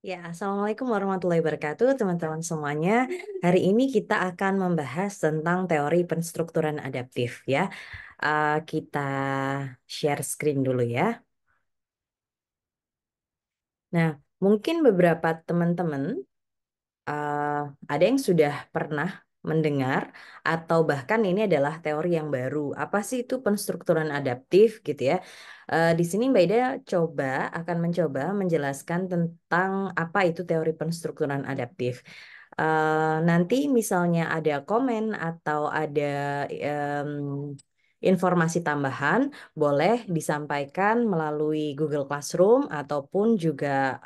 Ya, Assalamualaikum warahmatullahi wabarakatuh, teman-teman semuanya. Hari ini kita akan membahas tentang teori penstrukturan adaptif ya. Kita share screen dulu ya. Nah, mungkin beberapa teman-teman eh, ada yang sudah pernah mendengar atau bahkan ini adalah teori yang baru. Apa sih itu penstrukturan adaptif gitu ya? Di sini Mbak Ida akan mencoba menjelaskan tentang apa itu teori penstrukturan adaptif. Nanti misalnya ada komen atau ada em, informasi tambahan boleh disampaikan melalui Google Classroom ataupun juga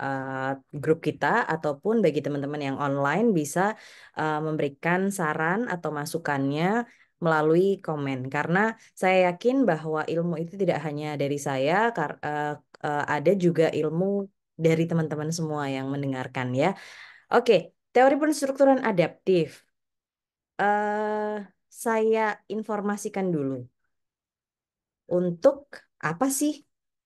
grup kita ataupun bagi teman-teman yang online bisa memberikan saran atau masukannya melalui komen karena saya yakin bahwa ilmu itu tidak hanya dari saya ada juga ilmu dari teman-teman semua yang mendengarkan ya. Oke, teori penstrukturan adaptif. eh saya informasikan dulu untuk apa sih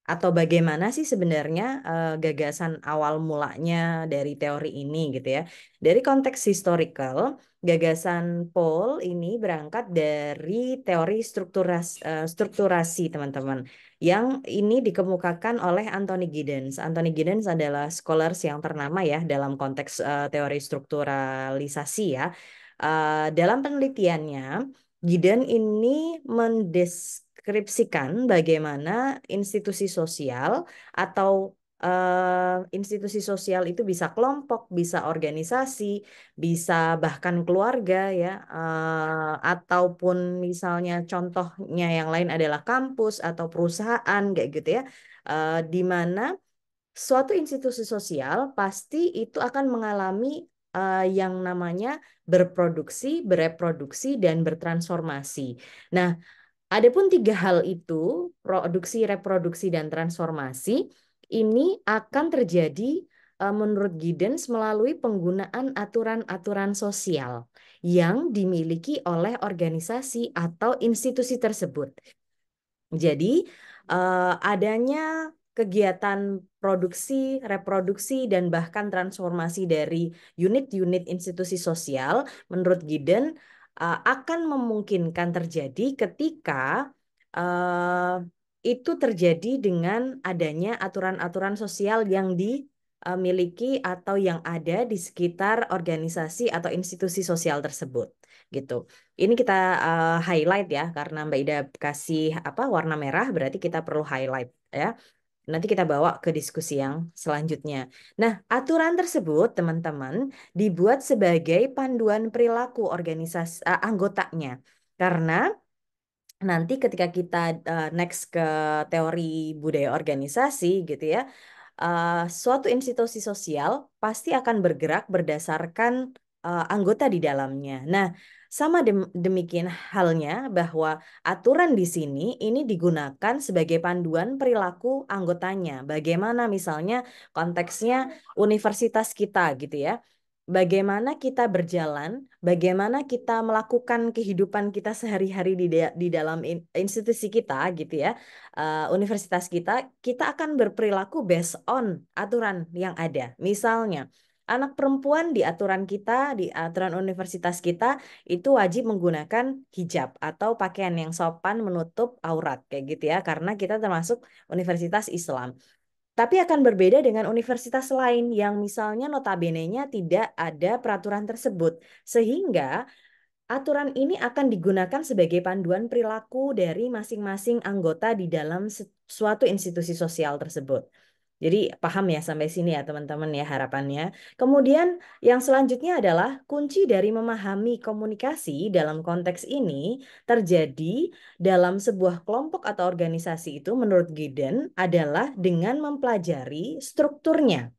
atau bagaimana sih sebenarnya gagasan awal mulanya dari teori ini gitu ya. Dari konteks historical, gagasan Paul ini berangkat dari teori strukturasi teman-teman yang ini dikemukakan oleh Anthony Giddens. Anthony Giddens adalah scholars yang ternama ya dalam konteks teori strukturalisasi ya. Dalam penelitiannya Gideon ini mendeskripsikan bagaimana institusi sosial atau institusi sosial itu bisa kelompok, bisa organisasi, bisa bahkan keluarga ya, ataupun misalnya contohnya yang lain adalah kampus atau perusahaan kayak gitu ya, di mana suatu institusi sosial pasti itu akan mengalami yang namanya berproduksi, bereproduksi, dan bertransformasi. Nah, adapun tiga hal itu, produksi, reproduksi, dan transformasi, ini akan terjadi menurut Giddens melalui penggunaan aturan-aturan sosial yang dimiliki oleh organisasi atau institusi tersebut. Jadi, adanya kegiatan produksi, reproduksi, dan bahkan transformasi dari unit-unit institusi sosial, menurut Giddens, akan memungkinkan terjadi ketika uh, itu terjadi dengan adanya aturan-aturan sosial yang dimiliki atau yang ada di sekitar organisasi atau institusi sosial tersebut, gitu. Ini kita highlight ya, karena Mbak Ida kasih apa warna merah, berarti kita perlu highlight ya. Nanti kita bawa ke diskusi yang selanjutnya. Nah, aturan tersebut, teman-teman, dibuat sebagai panduan perilaku organisasi anggotanya. Karena nanti ketika kita next ke teori budaya organisasi gitu ya, suatu institusi sosial pasti akan bergerak berdasarkan anggota di dalamnya. Nah, sama demikian halnya bahwa aturan di sini ini digunakan sebagai panduan perilaku anggotanya. Bagaimana misalnya konteksnya universitas kita gitu ya. Bagaimana kita berjalan, bagaimana kita melakukan kehidupan kita sehari-hari di dalam institusi kita gitu ya, universitas kita, kita akan berperilaku based on aturan yang ada. Misalnya, anak perempuan di aturan kita, di aturan universitas kita, itu wajib menggunakan hijab atau pakaian yang sopan menutup aurat, kayak gitu ya, karena kita termasuk universitas Islam. Tapi akan berbeda dengan universitas lain yang misalnya notabene-nya tidak ada peraturan tersebut. Sehingga aturan ini akan digunakan sebagai panduan perilaku dari masing-masing anggota di dalam suatu institusi sosial tersebut. Jadi paham ya sampai sini ya teman-teman ya harapannya. Kemudian yang selanjutnya adalah kunci dari memahami komunikasi dalam konteks ini terjadi dalam sebuah kelompok atau organisasi itu menurut Giddens adalah dengan mempelajari strukturnya.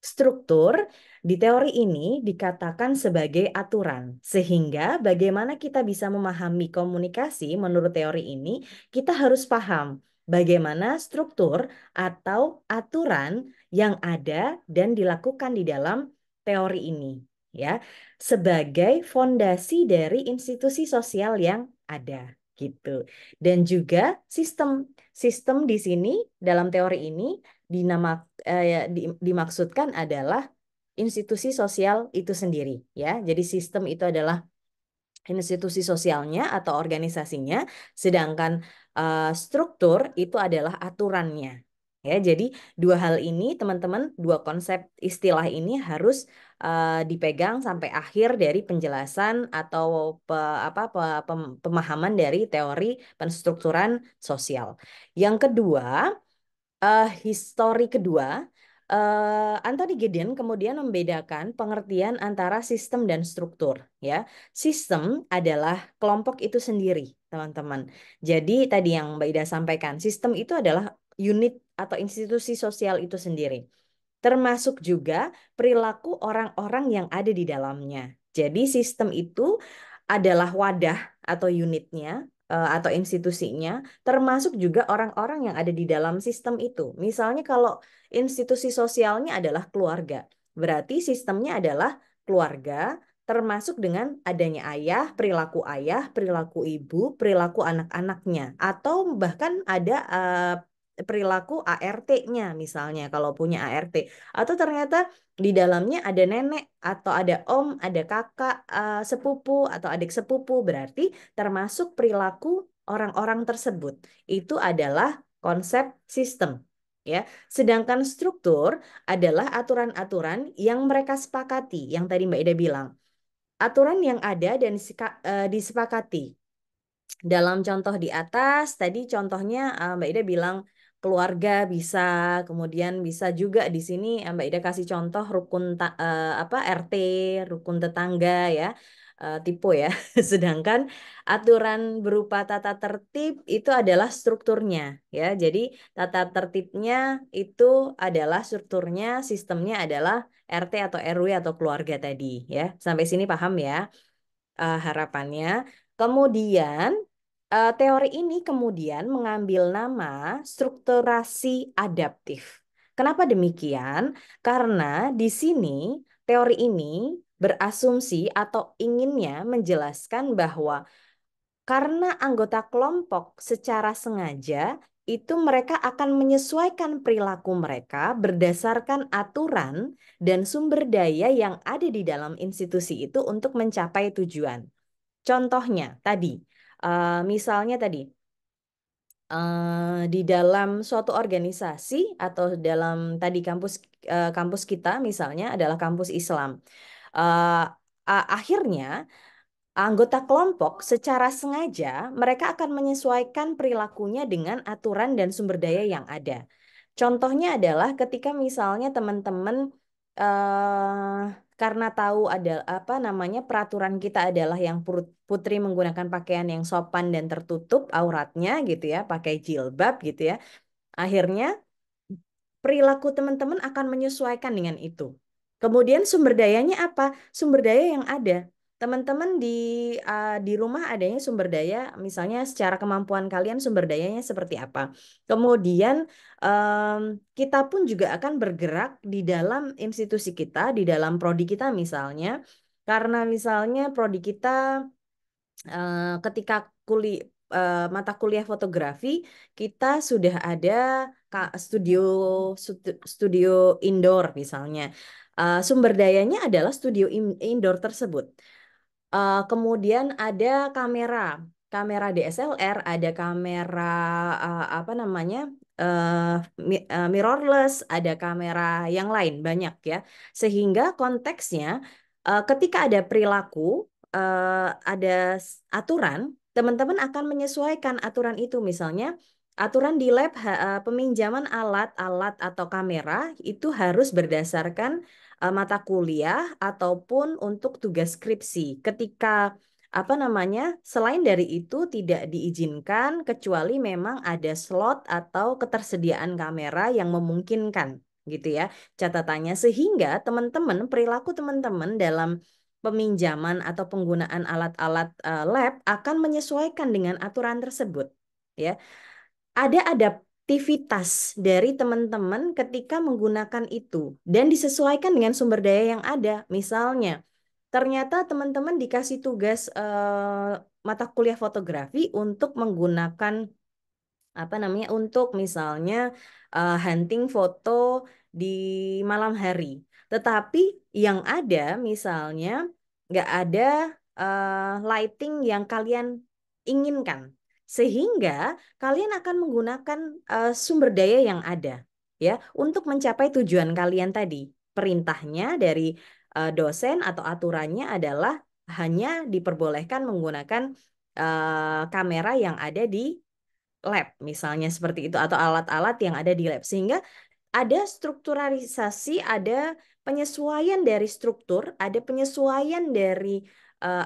Struktur di teori ini dikatakan sebagai aturan, sehingga bagaimana kita bisa memahami komunikasi menurut teori ini, kita harus paham bagaimana struktur atau aturan yang ada dan dilakukan di dalam teori ini, ya, sebagai fondasi dari institusi sosial yang ada, gitu. Dan juga sistem di sini dalam teori ini dimaksudkan adalah institusi sosial itu sendiri ya. Jadi sistem itu adalah institusi sosialnya atau organisasinya, sedangkan struktur itu adalah aturannya. Ya, jadi dua hal ini teman-teman, dua konsep istilah ini harus dipegang sampai akhir dari penjelasan atau pemahaman dari teori penstrukturan sosial. Yang kedua, histori kedua, Anthony Giddens kemudian membedakan pengertian antara sistem dan struktur. Ya, sistem adalah kelompok itu sendiri, teman-teman. Jadi tadi yang Mbak Ida sampaikan, sistem itu adalah unit atau institusi sosial itu sendiri, termasuk juga perilaku orang-orang yang ada di dalamnya. Jadi sistem itu adalah wadah atau unitnya atau institusinya, termasuk juga orang-orang yang ada di dalam sistem itu. Misalnya kalau institusi sosialnya adalah keluarga, berarti sistemnya adalah keluarga, termasuk dengan adanya ayah, perilaku ibu, perilaku anak-anaknya, atau bahkan ada perilaku ART-nya misalnya kalau punya ART, atau ternyata di dalamnya ada nenek atau ada om, ada kakak sepupu atau adik sepupu, berarti termasuk perilaku orang-orang tersebut. Itu adalah konsep sistem. Ya, sedangkan struktur adalah aturan-aturan yang mereka sepakati, yang tadi Mbak Ida bilang. Aturan yang ada dan disepakati. Dalam contoh di atas, tadi contohnya Mbak Ida bilang keluarga bisa, kemudian bisa juga di sini Mbak Ida kasih contoh RT, rukun tetangga ya, tipe ya. Sedangkan aturan berupa tata tertib itu adalah strukturnya ya. Jadi tata tertibnya itu adalah strukturnya, sistemnya adalah RT atau RW atau keluarga tadi ya. Sampai sini paham ya harapannya. Kemudian teori ini kemudian mengambil nama strukturasi adaptif. Kenapa demikian? Karena di sini teori ini berasumsi atau inginnya menjelaskan bahwa karena anggota kelompok secara sengaja itu mereka akan menyesuaikan perilaku mereka berdasarkan aturan dan sumber daya yang ada di dalam institusi itu untuk mencapai tujuan. Contohnya tadi, misalnya tadi di dalam suatu organisasi atau dalam tadi kampus kita misalnya adalah kampus Islam. Eh, Akhirnya anggota kelompok secara sengaja mereka akan menyesuaikan perilakunya dengan aturan dan sumber daya yang ada. Contohnya adalah ketika misalnya teman-teman eh karena tahu ada apa namanya peraturan kita adalah yang putri menggunakan pakaian yang sopan dan tertutup auratnya gitu ya, pakai jilbab gitu ya. Akhirnya perilaku teman-teman akan menyesuaikan dengan itu. Kemudian sumber dayanya apa? Sumber daya yang ada. Teman-teman di rumah adanya sumber daya, misalnya secara kemampuan kalian sumber dayanya seperti apa. Kemudian kita pun juga akan bergerak di dalam institusi kita, di dalam prodi kita misalnya, karena misalnya prodi kita ketika mata kuliah fotografi kita sudah ada studio studio indoor misalnya. Sumber dayanya adalah studio indoor tersebut. Kemudian ada kamera DSLR, ada kamera apa namanya mirrorless, ada kamera yang lain banyak ya. Sehingga konteksnya ketika ada perilaku, ada aturan, teman-teman akan menyesuaikan aturan itu. Misalnya aturan di lab peminjaman alat-alat atau kamera itu harus berdasarkan mata kuliah ataupun untuk tugas skripsi. Ketika apa namanya, selain dari itu tidak diizinkan kecuali memang ada slot atau ketersediaan kamera yang memungkinkan gitu ya catatannya, sehingga teman-teman perilaku teman-teman dalam peminjaman atau penggunaan alat-alat lab akan menyesuaikan dengan aturan tersebut ya. Ada adaptivitas dari teman-teman ketika menggunakan itu dan disesuaikan dengan sumber daya yang ada. Misalnya, ternyata teman-teman dikasih tugas mata kuliah fotografi untuk menggunakan apa namanya, untuk misalnya hunting foto di malam hari. Tetapi yang ada misalnya nggak ada lighting yang kalian inginkan, sehingga kalian akan menggunakan sumber daya yang ada ya untuk mencapai tujuan kalian tadi. Perintahnya dari dosen atau aturannya adalah hanya diperbolehkan menggunakan kamera yang ada di lab misalnya seperti itu atau alat-alat yang ada di lab sehingga ada strukturalisasi, ada penyesuaian dari struktur, ada penyesuaian dari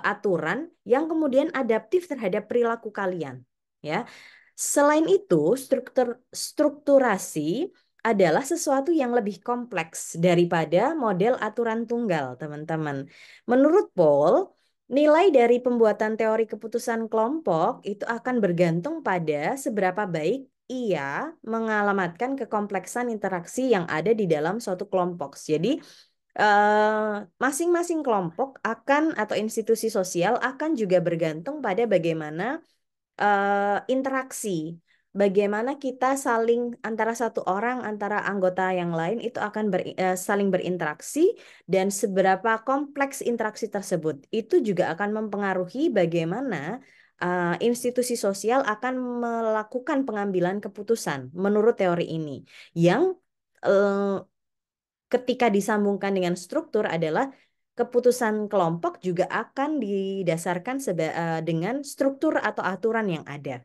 aturan yang kemudian adaptif terhadap perilaku kalian ya. Selain itu, strukturasi adalah sesuatu yang lebih kompleks daripada model aturan tunggal, teman-teman. Menurut Paul, nilai dari pembuatan teori keputusan kelompok itu akan bergantung pada seberapa baik ia mengalamatkan kekompleksan interaksi yang ada di dalam suatu kelompok. Jadi, masing-masing kelompok akan atau institusi sosial akan juga bergantung pada bagaimana interaksi. Bagaimana kita saling antara satu orang, antara anggota yang lain itu akan saling berinteraksi dan seberapa kompleks interaksi tersebut. Itu juga akan mempengaruhi bagaimana institusi sosial akan melakukan pengambilan keputusan menurut teori ini. Yang eh, ketika disambungkan dengan struktur adalah keputusan kelompok juga akan didasarkan dengan struktur atau aturan yang ada.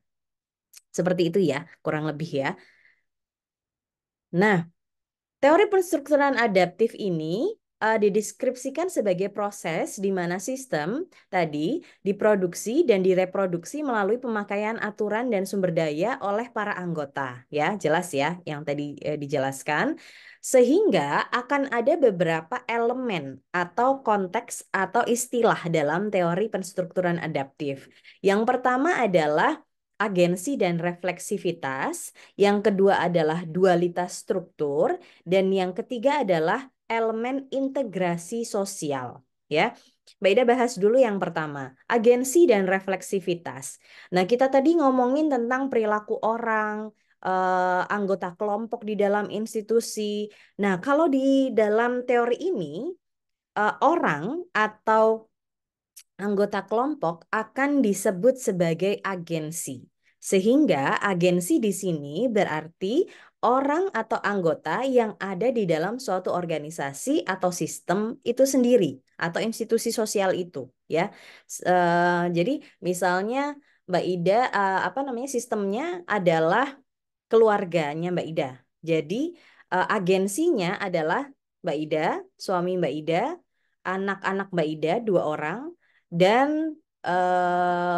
Seperti itu ya, kurang lebih ya. Nah, teori penstrukturan adaptif ini dideskripsikan sebagai proses di mana sistem tadi diproduksi dan direproduksi melalui pemakaian aturan dan sumber daya oleh para anggota. Ya, jelas ya yang tadi dijelaskan. Sehingga akan ada beberapa elemen atau konteks atau istilah dalam teori penstrukturan adaptif. Yang pertama adalah agensi dan refleksivitas, yang kedua adalah dualitas struktur, dan yang ketiga adalah elemen integrasi sosial. Ya, Mbak Ida bahas dulu yang pertama, agensi dan refleksivitas. Nah, kita tadi ngomongin tentang perilaku orang, anggota kelompok di dalam institusi. Nah, kalau di dalam teori ini, orang atau anggota kelompok akan disebut sebagai agensi. Sehingga agensi di sini berarti orang atau anggota yang ada di dalam suatu organisasi atau sistem itu sendiri atau institusi sosial itu ya. Jadi misalnya Mbak Ida apa namanya sistemnya adalah keluarganya Mbak Ida. Jadi agensinya adalah Mbak Ida, suami Mbak Ida, anak-anak Mbak Ida 2 orang, dan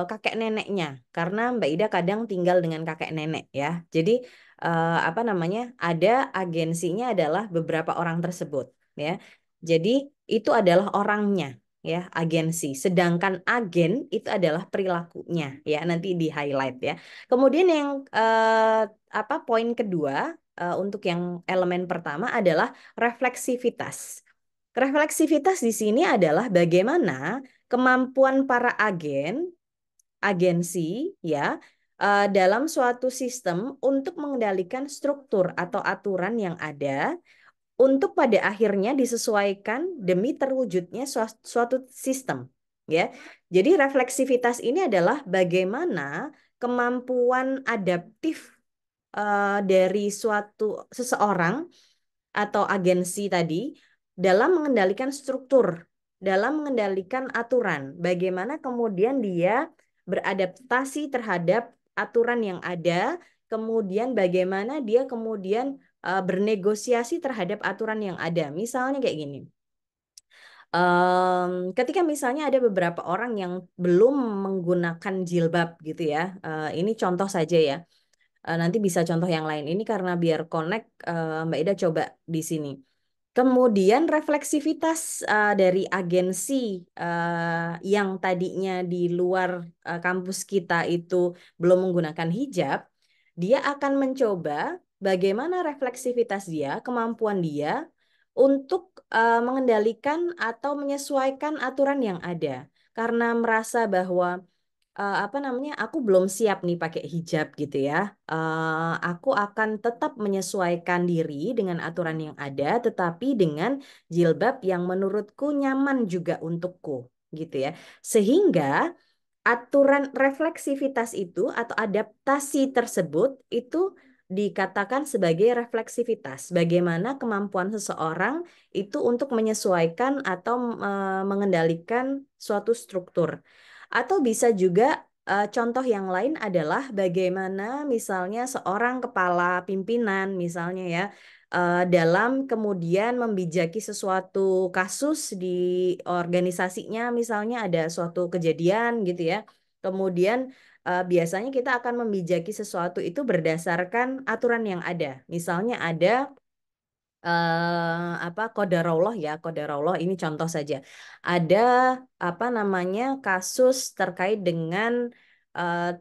kakek neneknya. Karena Mbak Ida kadang tinggal dengan kakek nenek ya. Jadi apa namanya ada agensinya adalah beberapa orang tersebut ya. Jadi itu adalah orangnya ya agensi. Sedangkan agen itu adalah perilakunya ya. Nanti di highlight ya. Kemudian yang apa poin kedua untuk yang elemen pertama adalah refleksivitas. Refleksivitas di sini adalah bagaimana kemampuan para agensi ya dalam suatu sistem untuk mengendalikan struktur atau aturan yang ada untuk pada akhirnya disesuaikan demi terwujudnya suatu sistem ya. Jadi refleksivitas ini adalah bagaimana kemampuan adaptif dari suatu seseorang atau agensi tadi dalam mengendalikan struktur, dalam mengendalikan aturan. Bagaimana kemudian dia beradaptasi terhadap aturan yang ada, kemudian bagaimana dia kemudian bernegosiasi terhadap aturan yang ada. Misalnya kayak gini. Ketika misalnya ada beberapa orang yang belum menggunakan jilbab gitu ya, ini contoh saja ya. Nanti bisa contoh yang lain. Ini karena biar connect, Mbak Ida coba di sini. Kemudian refleksivitas dari agensi yang tadinya di luar kampus kita itu belum menggunakan hijab, dia akan mencoba bagaimana refleksivitas dia, kemampuan dia untuk mengendalikan atau menyesuaikan aturan yang ada. Karena merasa bahwa apa namanya, aku belum siap nih pakai hijab gitu ya. Aku akan tetap menyesuaikan diri dengan aturan yang ada, tetapi dengan jilbab yang menurutku nyaman juga untukku gitu ya. Sehingga aturan refleksivitas itu atau adaptasi tersebut itu dikatakan sebagai refleksivitas. Bagaimana kemampuan seseorang itu untuk menyesuaikan atau mengendalikan suatu struktur. Atau bisa juga contoh yang lain adalah bagaimana misalnya seorang kepala pimpinan misalnya ya dalam kemudian membijaki sesuatu kasus di organisasinya, misalnya ada suatu kejadian gitu ya. Kemudian biasanya kita akan membijaki sesuatu itu berdasarkan aturan yang ada. Misalnya ada apa qadarullah ya, qadarullah ini contoh saja. Ada apa namanya kasus terkait dengan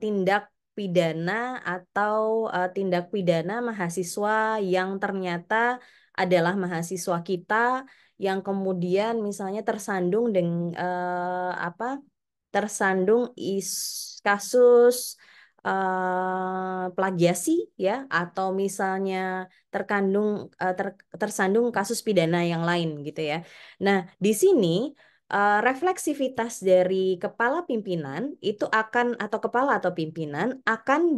tindak pidana atau tindak pidana mahasiswa yang ternyata adalah mahasiswa kita yang kemudian misalnya tersandung dengan apa tersandung kasus plagiasi ya atau misalnya terkandung tersandung kasus pidana yang lain gitu ya. Nah, di sini refleksivitas dari kepala pimpinan itu akan atau kepala atau pimpinan akan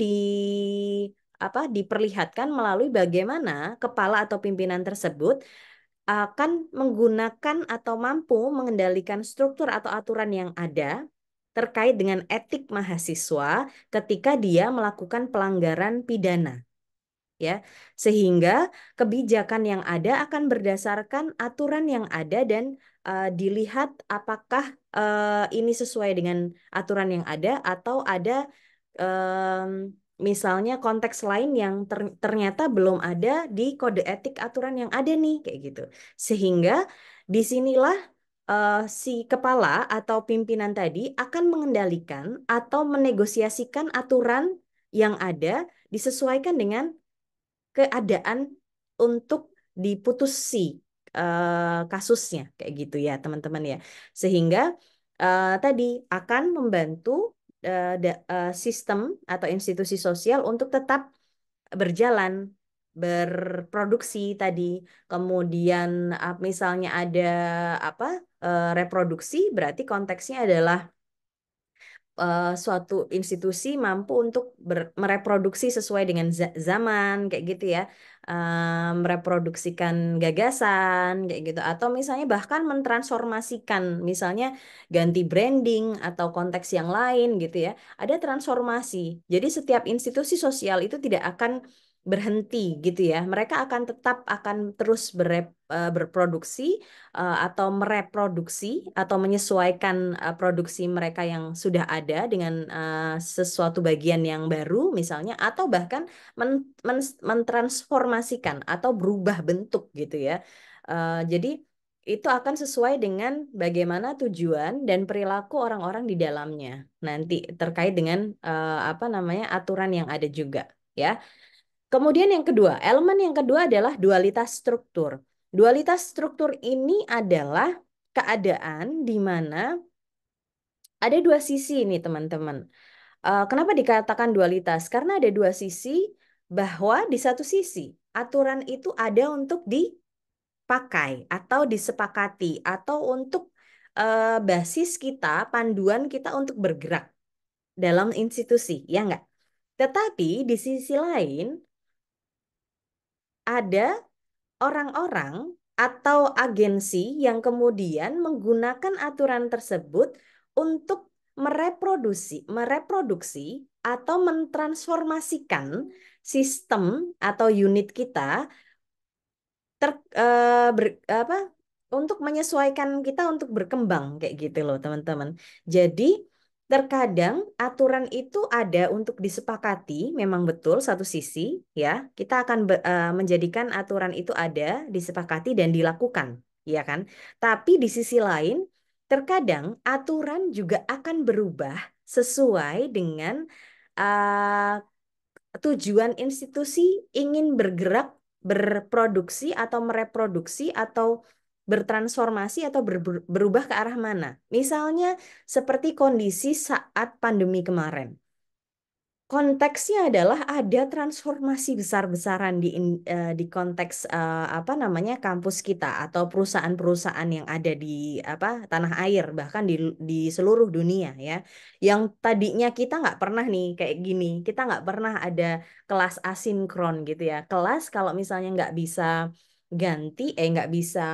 diperlihatkan melalui bagaimana kepala atau pimpinan tersebut akan menggunakan atau mampu mengendalikan struktur atau aturan yang ada terkait dengan etik mahasiswa ketika dia melakukan pelanggaran pidana ya. Sehingga kebijakan yang ada akan berdasarkan aturan yang ada dan dilihat apakah ini sesuai dengan aturan yang ada atau ada misalnya konteks lain yang ternyata belum ada di kode etik aturan yang ada nih kayak gitu. Sehingga disinilah si kepala atau pimpinan tadi akan mengendalikan atau menegosiasikan aturan yang ada disesuaikan dengan keadaan untuk diputusi kasusnya kayak gitu ya teman-teman ya. Sehingga tadi akan membantu sistem atau institusi sosial untuk tetap berjalan, berproduksi tadi. Kemudian misalnya ada apa reproduksi, berarti konteksnya adalah suatu institusi mampu untuk mereproduksi sesuai dengan zaman kayak gitu ya. Mereproduksikan gagasan kayak gitu atau misalnya bahkan mentransformasikan misalnya ganti branding atau konteks yang lain gitu ya. Ada transformasi. Jadi setiap institusi sosial itu tidak akan berhenti gitu ya. Mereka akan tetap akan terus berproduksi atau mereproduksi atau menyesuaikan produksi mereka yang sudah ada dengan sesuatu bagian yang baru misalnya atau bahkan mentransformasikan atau berubah bentuk gitu ya. Jadi itu akan sesuai dengan bagaimana tujuan dan perilaku orang-orang di dalamnya nanti terkait dengan apa namanya aturan yang ada juga ya. Kemudian yang kedua, elemen yang kedua adalah dualitas struktur. Dualitas struktur ini adalah keadaan di mana ada dua sisi ini teman-teman. Kenapa dikatakan dualitas? Karena ada dua sisi bahwa di satu sisi aturan itu ada untuk dipakai atau disepakati atau untuk basis kita, panduan kita untuk bergerak dalam institusi, ya enggak? Tetapi di sisi lain ada orang-orang atau agensi yang kemudian menggunakan aturan tersebut untuk mereproduksi atau mentransformasikan sistem atau unit kita ter, apa untuk menyesuaikan kita untuk berkembang kayak gitu loh teman-teman. Jadi terkadang aturan itu ada untuk disepakati, memang betul satu sisi ya. Kita akan menjadikan aturan itu ada, disepakati dan dilakukan, ya kan? Tapi di sisi lain terkadang aturan juga akan berubah sesuai dengan uh, tujuan institusi ingin bergerak, berproduksi atau mereproduksi atau bertransformasi atau berubah ke arah mana. Misalnya seperti kondisi saat pandemi kemarin. Konteksnya adalah ada transformasi besar-besaran di konteks apa namanya kampus kita atau perusahaan-perusahaan yang ada di apa tanah air bahkan di seluruh dunia ya. Yang tadinya kita nggak pernah nih kayak gini, kita nggak pernah ada kelas asinkron gitu ya. Kelas kalau misalnya nggak bisa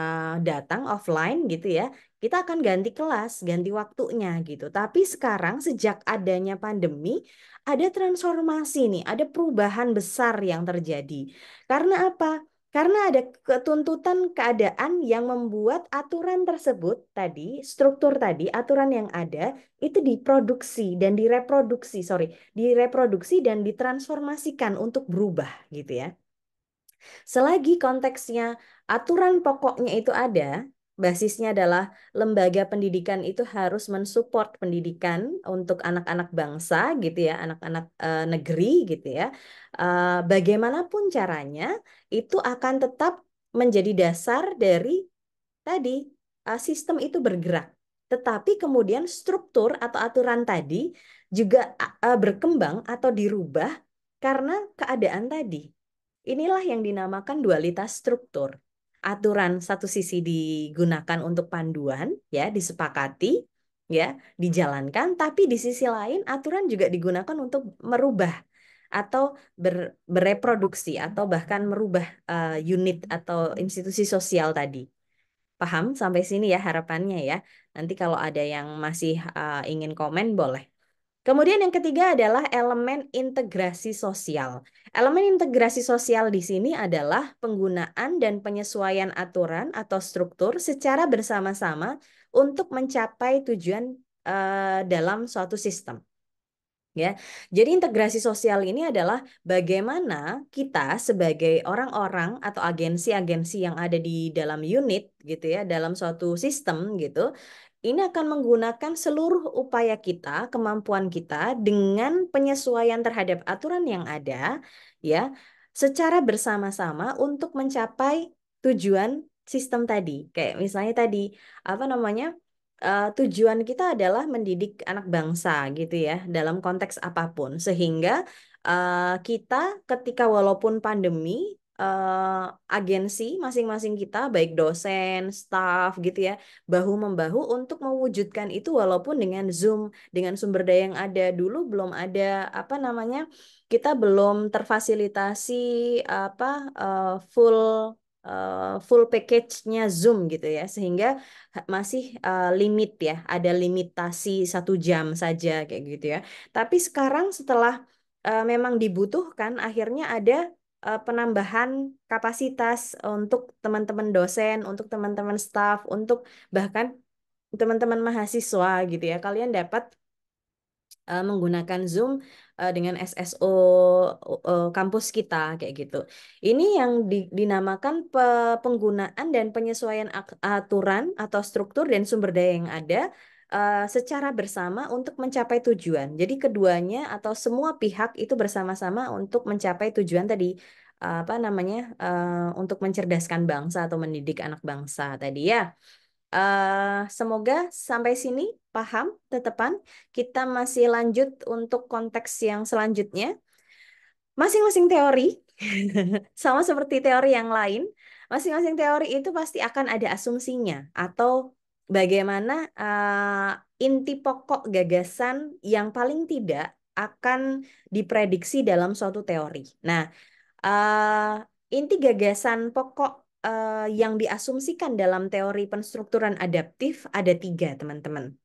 datang offline gitu ya, kita akan ganti kelas, ganti waktunya gitu. Tapi sekarang sejak adanya pandemi ada transformasi nih, ada perubahan besar yang terjadi. Karena apa? Karena ada ketuntutan keadaan yang membuat aturan tersebut tadi, struktur tadi, aturan yang ada itu diproduksi dan direproduksi dan ditransformasikan untuk berubah gitu ya. Selagi konteksnya aturan pokoknya itu ada, basisnya adalah lembaga pendidikan itu harus mensupport pendidikan untuk anak-anak bangsa gitu ya, anak-anak negeri gitu ya. Bagaimanapun caranya, itu akan tetap menjadi dasar dari tadi sistem itu bergerak. Tetapi kemudian struktur atau aturan tadi juga berkembang atau dirubah karena keadaan tadi. Inilah yang dinamakan dualitas struktur. Aturan satu sisi digunakan untuk panduan, ya, disepakati, ya, dijalankan, tapi di sisi lain aturan juga digunakan untuk merubah atau bereproduksi atau bahkan merubah unit atau institusi sosial tadi. Paham sampai sini ya harapannya ya. Nanti kalau ada yang masih ingin komen boleh. Kemudian yang ketiga adalah elemen integrasi sosial. Elemen integrasi sosial di sini adalah penggunaan dan penyesuaian aturan atau struktur secara bersama-sama untuk mencapai tujuan dalam suatu sistem. Ya, jadi integrasi sosial ini adalah bagaimana kita sebagai orang-orang atau agensi-agensi yang ada di dalam unit gitu ya, dalam suatu sistem gitu, ini akan menggunakan seluruh upaya kita, kemampuan kita dengan penyesuaian terhadap aturan yang ada, ya, secara bersama-sama untuk mencapai tujuan sistem tadi. Kayak misalnya tadi, apa namanya? Tujuan kita adalah mendidik anak bangsa gitu ya, dalam konteks apapun. Sehingga kita ketika walaupun pandemi, agensi masing-masing kita, baik dosen, staf gitu ya, bahu-membahu untuk mewujudkan itu walaupun dengan Zoom, dengan sumber daya yang ada. Dulu belum ada apa namanya, kita belum terfasilitasi apa full package-nya Zoom gitu ya, sehingga masih limit ya, ada limitasi 1 jam saja kayak gitu ya. Tapi sekarang setelah memang dibutuhkan, akhirnya ada penambahan kapasitas untuk teman-teman dosen, untuk teman-teman staf, untuk bahkan teman-teman mahasiswa gitu ya. Kalian dapat menggunakan Zoom dengan SSO kampus kita kayak gitu. Ini yang dinamakan penggunaan dan penyesuaian aturan atau struktur dan sumber daya yang ada secara bersama untuk mencapai tujuan. Jadi keduanya atau semua pihak itu bersama-sama untuk mencapai tujuan tadi, apa namanya, untuk mencerdaskan bangsa atau mendidik anak bangsa tadi ya. Semoga sampai sini paham, tetepan. Kita masih lanjut untuk konteks yang selanjutnya. Masing-masing teori, sama seperti teori yang lain, masing-masing teori itu pasti akan ada asumsinya atau bagaimana inti pokok gagasan yang paling tidak akan diprediksi dalam suatu teori. Nah, inti gagasan pokok yang diasumsikan dalam teori penstrukturan adaptif ada 3, teman-teman.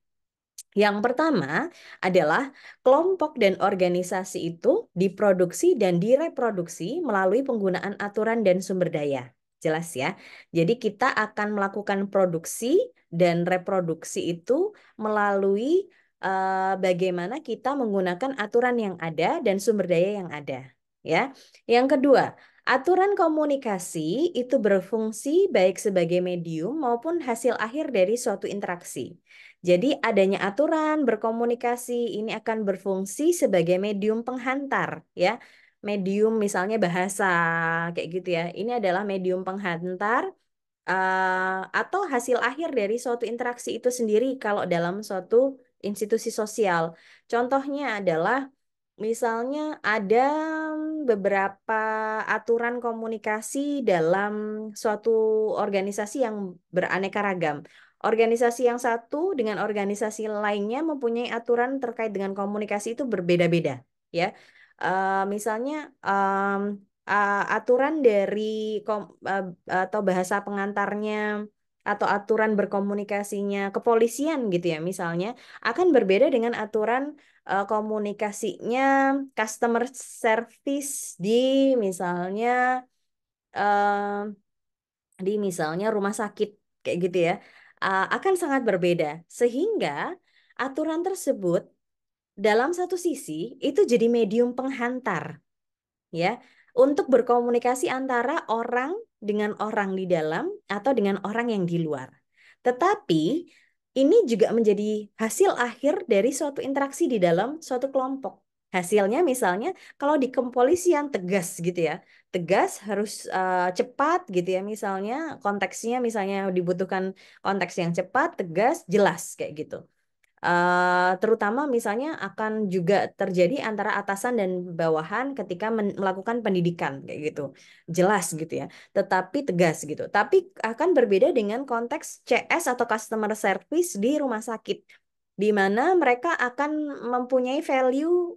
Yang pertama adalah kelompok dan organisasi itu diproduksi dan direproduksi melalui penggunaan aturan dan sumber daya. Jelas ya. Jadi kita akan melakukan produksi dan reproduksi itu melalui bagaimana kita menggunakan aturan yang ada dan sumber daya yang ada. Ya. Yang kedua, aturan komunikasi itu berfungsi baik sebagai medium maupun hasil akhir dari suatu interaksi. Jadi adanya aturan berkomunikasi ini akan berfungsi sebagai medium penghantar ya. Medium misalnya bahasa kayak gitu ya. Ini adalah medium penghantar atau hasil akhir dari suatu interaksi itu sendiri kalau dalam suatu institusi sosial. Contohnya adalah misalnya ada beberapa aturan komunikasi dalam suatu organisasi yang beraneka ragam. Organisasi yang satu dengan organisasi lainnya mempunyai aturan terkait dengan komunikasi itu berbeda-beda, ya. Misalnya aturan dari atau bahasa pengantarnya atau aturan berkomunikasinya kepolisian gitu ya, misalnya akan berbeda dengan aturan komunikasinya customer service di misalnya eh, misalnya rumah sakit kayak gitu ya, akan sangat berbeda sehingga aturan tersebut dalam satu sisi itu jadi medium penghantar ya untuk berkomunikasi antara orang dengan orang di dalam atau dengan orang yang di luar. Tetapi ini juga menjadi hasil akhir dari suatu interaksi di dalam suatu kelompok. Hasilnya misalnya kalau di kepolisian tegas gitu ya, tegas harus cepat gitu ya, misalnya konteksnya misalnya dibutuhkan konteks yang cepat, tegas, jelas kayak gitu. Terutama misalnya akan juga terjadi antara atasan dan bawahan ketika melakukan pendidikan kayak gitu, jelas gitu ya, tetapi tegas gitu. Tapi akan berbeda dengan konteks CS atau customer service di rumah sakit, di mana mereka akan mempunyai value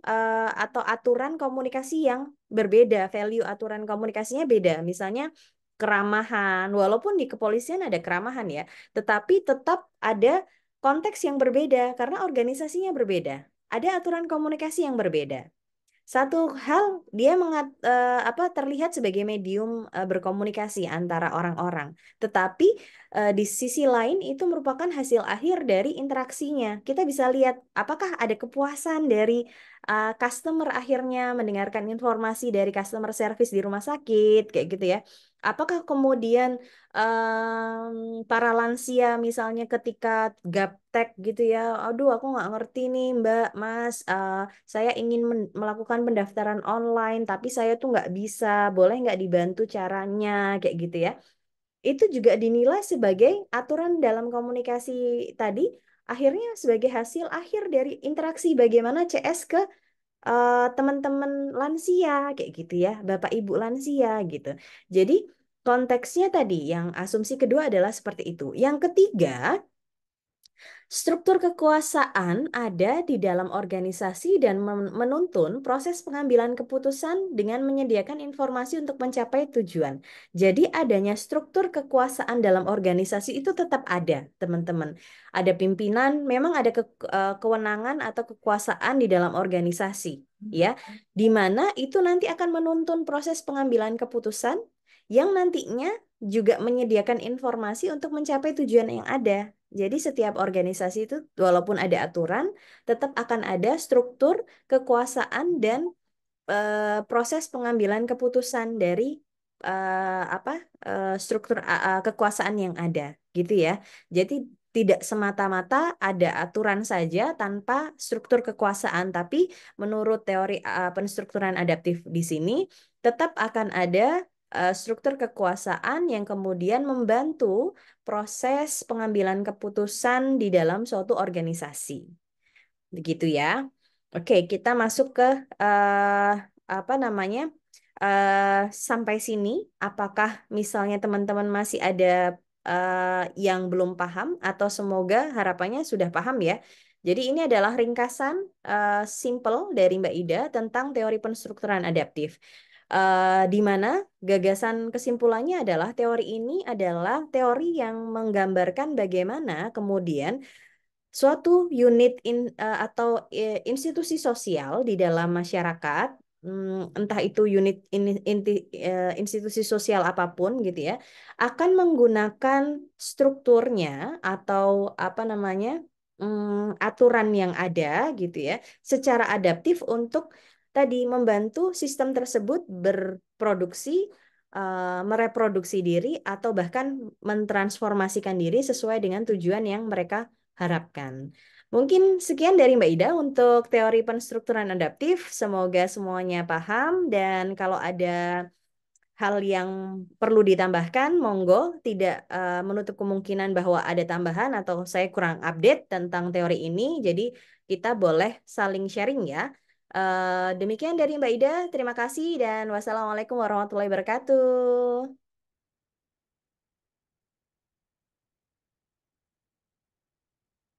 atau aturan komunikasi yang berbeda, value aturan komunikasinya beda. Misalnya keramahan, walaupun di kepolisian ada keramahan ya, tetapi tetap ada konteks yang berbeda karena organisasinya berbeda. Ada aturan komunikasi yang berbeda. Satu hal dia terlihat sebagai medium berkomunikasi antara orang-orang, tetapi di sisi lain itu merupakan hasil akhir dari interaksinya. Kita bisa lihat apakah ada kepuasan dari customer akhirnya mendengarkan informasi dari customer service di rumah sakit kayak gitu ya. Apakah kemudian para lansia misalnya ketika gaptek gitu ya, aduh aku nggak ngerti nih Mbak, Mas, saya ingin melakukan pendaftaran online, tapi saya tuh nggak bisa. Boleh nggak dibantu caranya, kayak gitu ya. Itu juga dinilai sebagai aturan dalam komunikasi tadi, akhirnya sebagai hasil akhir dari interaksi bagaimana CS ke teman-teman lansia, kayak gitu ya, Bapak Ibu lansia gitu. Jadi konteksnya tadi, yang asumsi kedua adalah seperti itu. Yang ketiga, struktur kekuasaan ada di dalam organisasi dan menuntun proses pengambilan keputusan dengan menyediakan informasi untuk mencapai tujuan. Jadi adanya struktur kekuasaan dalam organisasi itu tetap ada, teman-teman. Ada pimpinan, memang ada kewenangan atau kekuasaan di dalam organisasi, ya, di mana itu nanti akan menuntun proses pengambilan keputusan yang nantinya juga menyediakan informasi untuk mencapai tujuan yang ada. Jadi setiap organisasi itu walaupun ada aturan, tetap akan ada struktur, kekuasaan dan proses pengambilan keputusan dari struktur kekuasaan yang ada, gitu ya. Jadi tidak semata-mata ada aturan saja tanpa struktur kekuasaan, tapi menurut teori penstrukturan adaptif di sini tetap akan ada struktur kekuasaan yang kemudian membantu proses pengambilan keputusan di dalam suatu organisasi. Begitu ya. Oke, kita masuk ke eh, apa namanya? Sampai sini, apakah misalnya teman-teman masih ada yang belum paham atau semoga harapannya sudah paham ya. Jadi ini adalah ringkasan simple dari Mbak Ida tentang teori penstrukturan adaptif. Di mana gagasan kesimpulannya adalah teori ini adalah teori yang menggambarkan bagaimana kemudian suatu unit atau institusi sosial di dalam masyarakat, entah itu unit institusi sosial apapun gitu ya, akan menggunakan strukturnya atau apa namanya aturan yang ada gitu ya, secara adaptif untuk tadi membantu sistem tersebut berproduksi, mereproduksi diri atau bahkan mentransformasikan diri sesuai dengan tujuan yang mereka harapkan. Mungkin sekian dari Mbak Ida untuk teori penstrukturan adaptif. Semoga semuanya paham dan kalau ada hal yang perlu ditambahkan, monggo. Tidak menutup kemungkinan bahwa ada tambahan atau saya kurang update tentang teori ini. Jadi kita boleh saling sharing ya. Demikian dari Mbak Ida. Terima kasih dan wassalamualaikum warahmatullahi wabarakatuh.